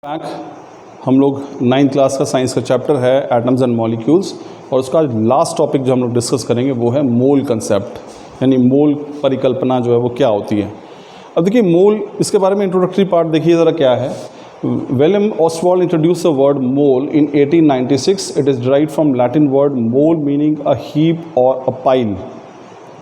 Back हम लोग 9th class का साइंस का चैप्टर है एटम्स एंड मॉलिक्यूल्स, और उसका लास्ट टॉपिक जो हम लोग डिस्कस करेंगे वो है मोल कंसेप्ट, यानी मोल परिकल्पना जो है वो क्या होती है। अब देखिए मोल, इसके बारे में इंट्रोडक्टरी पार्ट देखिए ज़रा क्या है। William Oswald introduce the word mole in 1896। It is derived from Latin word mole meaning a heap और अ पाइल।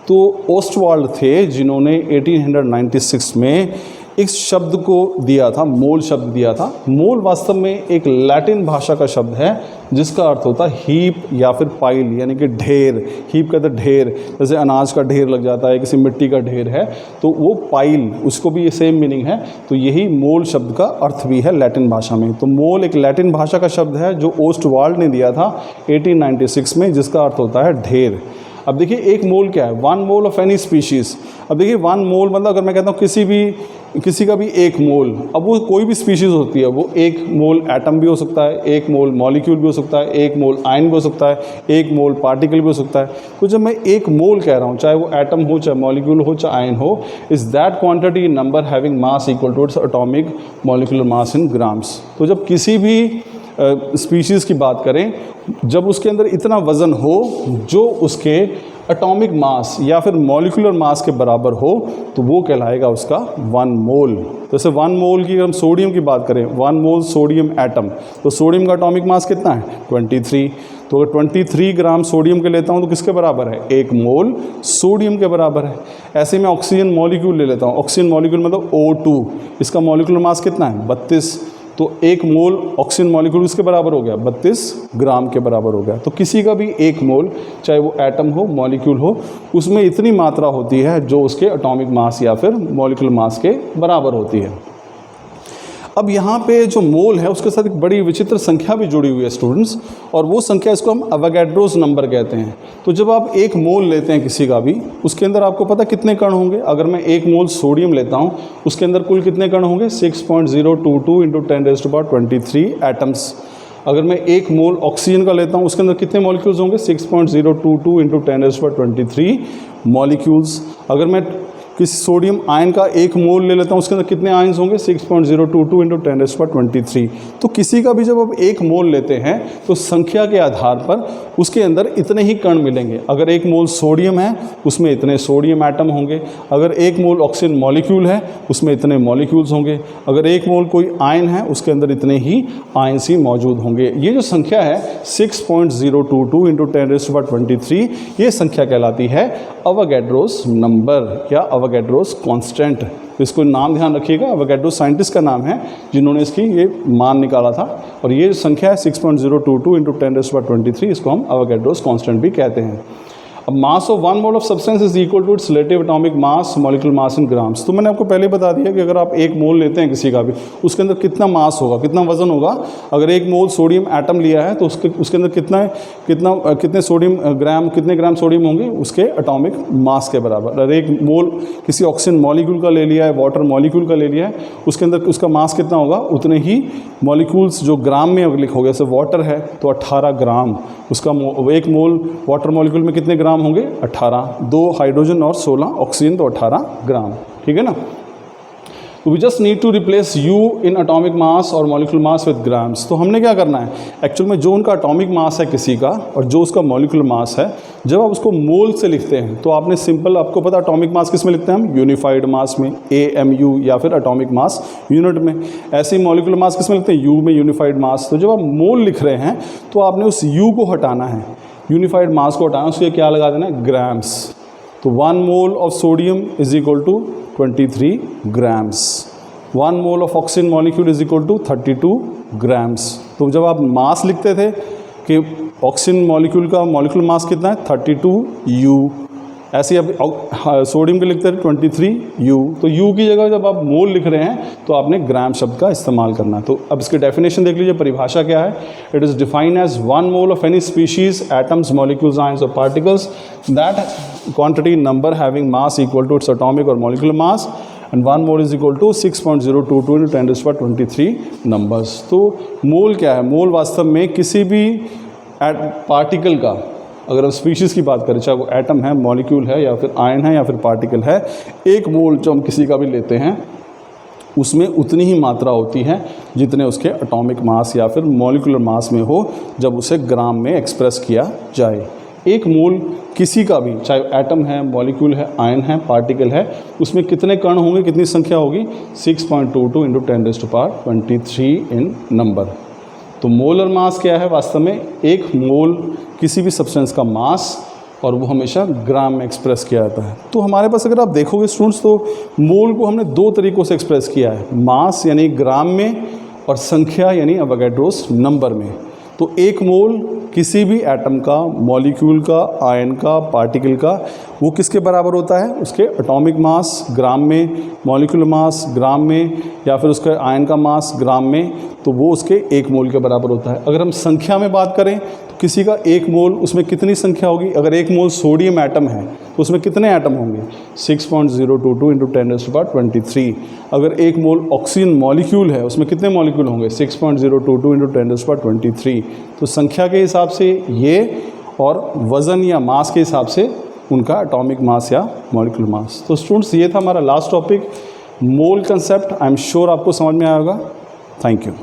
तो ऑस्वाल्ड थे जिन्होंने 1896 में इस शब्द को दिया था, मोल शब्द दिया था। मोल वास्तव में एक लैटिन भाषा का शब्द है जिसका अर्थ होता है हीप या फिर पाइल, यानी कि ढेर। हीप कहते ढेर, जैसे अनाज का ढेर लग जाता है, किसी मिट्टी का ढेर है तो वो पाइल, उसको भी ये सेम मीनिंग है। तो यही मोल शब्द का अर्थ भी है लैटिन भाषा में। तो मोल एक लैटिन भाषा का शब्द है जो ऑस्वाल्ड ने दिया था 1896 में, जिसका अर्थ होता है ढेर। अब देखिए एक मोल क्या है, one mole of any species. अब देखिए वन मोल मतलब अगर मैं कहता हूँ किसी का भी एक मोल, अब वो कोई भी स्पीशीज़ होती है, वो एक मोल एटम भी हो सकता है, एक मोल मॉलिक्यूल भी हो सकता है, एक मोल आयन भी हो सकता है, एक मोल पार्टिकल भी हो सकता है। तो जब मैं एक मोल कह रहा हूँ, चाहे वो एटम हो, चाहे मॉलिक्यूल हो, चाहे आयन हो, is that quantity number having mass equal to its atomic molecular mass in grams. तो जब किसी भी स्पीशीज़ की बात करें, जब उसके अंदर इतना वज़न हो जो उसके एटॉमिक मास या फिर मॉलिक्यूलर मास के बराबर हो, तो वो कहलाएगा उसका वन मोल। जैसे वन मोल की अगर हम सोडियम की बात करें, वन मोल सोडियम एटम, तो सोडियम का एटॉमिक मास कितना है 23। तो अगर 23 ग्राम सोडियम के लेता हूँ तो किसके बराबर है, एक मोल सोडियम के बराबर है। ऐसे में ऑक्सीजन मॉलिक्यूल ले लेता हूँ, ऑक्सीजन मॉलिक्यूल मतलब O2, इसका मॉलिक्यूलर मास कितना है 32। तो एक मोल ऑक्सीजन मॉलिक्यूल इसके बराबर हो गया 32 ग्राम के बराबर हो गया। तो किसी का भी एक मोल, चाहे वो एटम हो, मॉलिक्यूल हो, उसमें इतनी मात्रा होती है जो उसके एटॉमिक मास या फिर मॉलिक्यूलर मास के बराबर होती है। अब यहाँ पे जो मोल है उसके साथ एक बड़ी विचित्र संख्या भी जुड़ी हुई है स्टूडेंट्स, और वो संख्या, इसको हम अवोगाड्रोस नंबर कहते हैं। तो जब आप एक मोल लेते हैं किसी का भी, उसके अंदर आपको पता कितने कण होंगे। अगर मैं एक मोल सोडियम लेता हूँ, उसके अंदर कुल कितने कण होंगे 6.022 इंटू 10⁻23 एटम्स। अगर मैं एक मोल ऑक्सीजन का लेता हूँ, उसके अंदर कितने मॉलिक्यूल्स होंगे 6.022 इंटू 10⁻23 मॉलिक्यूल्स। अगर मैं किसी सोडियम आयन का एक मोल ले लेता हूँ, उसके अंदर कितने आयन्स होंगे 6.022 इंटू 10⁻23। तो किसी का भी जब आप एक मोल लेते हैं तो संख्या के आधार पर उसके अंदर इतने ही कण मिलेंगे। अगर एक मोल सोडियम है उसमें इतने सोडियम एटम होंगे, अगर एक मोल ऑक्सीजन मॉलिक्यूल है उसमें इतने मॉलिक्यूल्स होंगे, अगर एक मोल कोई आयन है उसके अंदर इतने ही आयन्स ही मौजूद होंगे। ये जो संख्या है 6.022 इंटू 10⁻23, ये संख्या कहलाती है अवोगाड्रोस नंबर या अवोगाड्रोस कांस्टेंट। तो इसको नाम ध्यान रखिएगा, अवोगाड्रो साइंटिस्ट का नाम है जिन्होंने इसकी ये मान निकाला था। और ये जो संख्या है 6.022 इंटू 10⁻23, इसको हम अवोगाड्रोस कांस्टेंट भी कहते हैं। अब mass of one mole of substance is equal to its relative atomic mass molecular mass in grams. तो मैंने आपको पहले बता दिया कि अगर आप एक मोल लेते हैं किसी का भी, उसके अंदर कितना मास होगा, कितना वजन होगा। अगर एक मोल सोडियम एटम लिया है तो उसके अंदर कितने सोडियम ग्राम, कितने ग्राम सोडियम होंगे उसके एटॉमिक मास के बराबर। अगर एक मोल किसी ऑक्सीजन मॉलिक्यूल का ले लिया है, वाटर मॉलिक्यूल का ले लिया है, उसके अंदर उसका मास कितना होगा, उतने ही मॉलिक्यूल्स जो ग्राम में अगर लिखोगे, जैसे वाटर है तो 18 ग्राम, उसका एक मोल वाटर मॉलिक्यूल में कितने ग्राम होंगे 18, 2 हाइड्रोजन और 16 ऑक्सीजन, तो 18 ग्राम। ठीक है ना। तो we just need to replace U in atomic mass और मॉलिक्यूलर मास विद ग्राम्स। तो हमने क्या करना है, एक्चुअल में जो उनका एटॉमिक मास है किसी का और जो उसका मॉलिक्यूलर मास है, जब आप उसको मोल से लिखते हैं तो आपने सिंपल, आपको पता एटॉमिक मास किस में लिखते हैं हम, यूनिफाइड मास में, AMU, या फिर एटॉमिक मास यूनिट में। ऐसे ही मॉलिक्यूलर मास किस में लिखते हैं, U में, यूनिफाइड मास। तो जब आप मोल लिख रहे हैं तो आपने उस U को हटाना है, यूनिफाइड मास को हटाना, उसके क्या लगा देना है, ग्राम्स। तो 1 mole of sodium is equal to 23 grams, 1 mole of oxygen molecule is equal to 32 grams. तो जब आप मास लिखते थे कि ऑक्सीजन मॉलिक्यूल का मॉलिक्यूलर मास कितना है 32U, ऐसे अब सोडियम के लिखते हैं 23U। तो U की जगह जब आप मोल लिख रहे हैं तो आपने ग्राम शब्द का इस्तेमाल करना है। तो अब इसकी डेफिनेशन देख लीजिए, परिभाषा क्या है। It is defined as 1 mole of any species atoms molecules ions or particles that quantity number having mass equal to its atomic or molecular mass, and 1 mole is equal to 6.022 into 10⁻23 numbers. तो mole क्या है, मोल वास्तव में किसी भी particle का, अगर हम स्पीशीज़ की बात करें, चाहे वो एटम है, मॉलिक्यूल है, या फिर आयन है, या फिर पार्टिकल है, एक मोल जो हम किसी का भी लेते हैं उसमें उतनी ही मात्रा होती है जितने उसके एटॉमिक मास या फिर मॉलिक्यूलर मास में हो जब उसे ग्राम में एक्सप्रेस किया जाए। एक मोल किसी का भी, चाहे एटम है, मॉलिक्यूल है, आयन है, पार्टिकल है, उसमें कितने कण होंगे, कितनी संख्या होगी, 6.22 × 10⁻23 इन नंबर। तो मोलर मास क्या है, वास्तव में एक मोल किसी भी सब्सटेंस का मास, और वो हमेशा ग्राम में एक्सप्रेस किया जाता है। तो हमारे पास अगर आप देखोगे स्टूडेंट्स, तो मोल को हमने दो तरीक़ों से एक्सप्रेस किया है, मास यानी ग्राम में, और संख्या यानी अवोगाड्रोस नंबर में। तो एक मोल किसी भी एटम का, मॉलिक्यूल का, आयन का, पार्टिकल का, वो किसके बराबर होता है, उसके एटॉमिक मास ग्राम में, मॉलिक्यूलर मास ग्राम में, या फिर उसके आयन का मास ग्राम में, तो वो उसके एक मोल के बराबर होता है। अगर हम संख्या में बात करें तो किसी का एक मोल, उसमें कितनी संख्या होगी, अगर एक मोल सोडियम एटम है तो उसमें कितने एटम होंगे, 6.022 × 10⁻23। अगर एक मोल ऑक्सीजन मॉलिक्यूल है, उसमें कितने मॉलिक्यूल होंगे, 6.022 × 10⁻23। तो संख्या के हिसाब से ये, और वज़न या मास के हिसाब से उनका एटॉमिक मास या मॉलिक्यूलर मास। तो स्टूडेंट्स, ये था हमारा last topic, mole concept. I am sure आपको समझ में आएगा। Thank you.